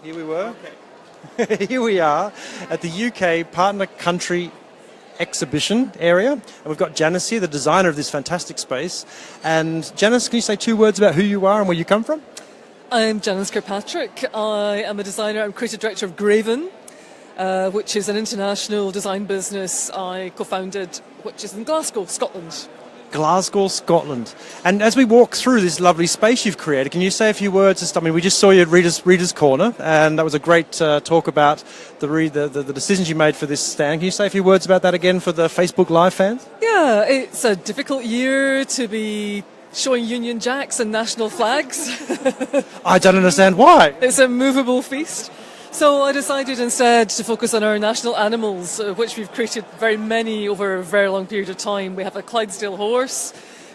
Here we were. Okay. Here we are at the UK Partner Country exhibition area. And we've got Janice here, the designer of this fantastic space. And Janice, can you say 2 words about who you are and where you come from? I'm Janice Kirkpatrick. I am a designer. I'm creative director of Graven, which is an international design business I co-founded, which is in Glasgow, Scotland. Glasgow, Scotland. And as we walk through this lovely space you've created, can you say a few words? I mean, we just saw you at Reader's Corner, and that was a great talk about the decisions you made for this stand. Can you say a few words about that again for the Facebook Live fans? Yeah, it's a difficult year to be showing Union Jacks and national flags. I don't understand why. It's a movable feast. So I decided instead to focus on our national animals, which we've created very many over a very long period of time. We have a Clydesdale horse,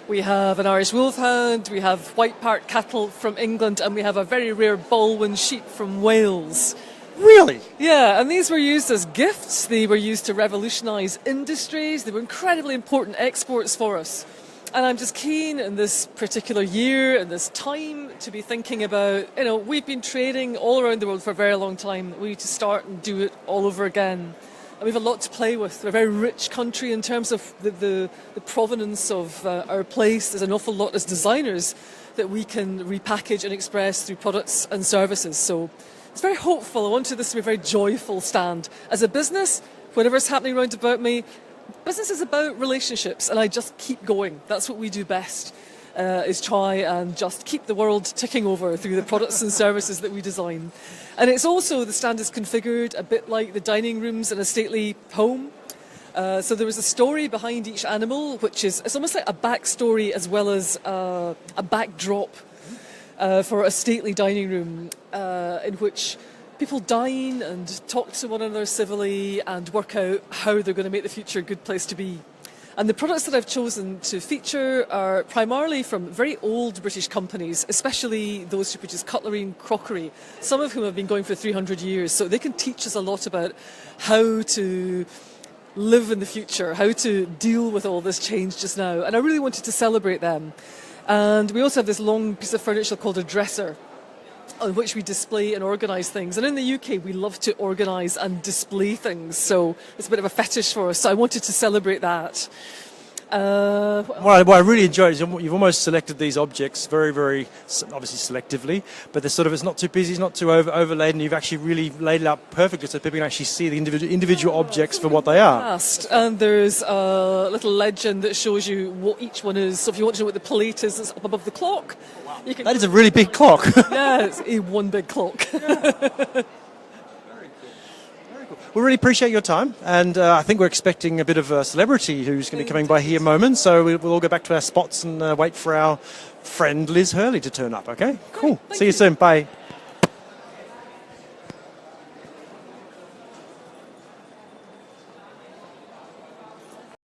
we have an Irish wolfhound, we have white part cattle from England, and we have a very rare Baldwin sheep from Wales. Really? Yeah, and these were used as gifts. They were used to revolutionise industries. They were incredibly important exports for us. And I'm just keen in this particular year and this time to be thinking about, we've been trading all around the world for a very long time. We need to start and do it all over again. And we have a lot to play with. We're a very rich country in terms of the provenance of our place. There's an awful lot as designers that we can repackage and express through products and services. So it's very hopeful. I wanted this to be a very joyful stand. As a business, whatever's happening around about me, business is about relationships, and I just keep going. That's what we do best, is try and just keep the world ticking over through the products and services that we design. And it's also, the stand is configured a bit like the dining rooms in a stately home. So there is a story behind each animal, which is, it's almost like a backstory as well as a backdrop for a stately dining room in which people dine and talk to one another civilly and work out how they're going to make the future a good place to be. And the products that I've chosen to feature are primarily from very old British companies, especially those who produce cutlery and crockery, some of whom have been going for 300 years. So they can teach us a lot about how to live in the future, how to deal with all this change just now. And I really wanted to celebrate them. And we also have this long piece of furniture called a dresser, on which we display and organise things. And in the UK, we love to organise and display things, so it's a bit of a fetish for us. So I wanted to celebrate that. What I really enjoyed is you've almost selected these objects very, very, obviously selectively, but it's not too busy, it's not too overladen. You've actually really laid it out perfectly so people can actually see the individual objects for what they are. And there's a little legend that shows you what each one is. So if you want to know what the plate is that's up above the clock, you can. That is a really big clock. Yeah, it's a one big clock. Yeah. We really appreciate your time, and I think we're expecting a bit of a celebrity who's going to be coming by here in a moment, so we'll all go back to our spots and wait for our friend Liz Hurley to turn up, okay? Cool. See you soon. Bye.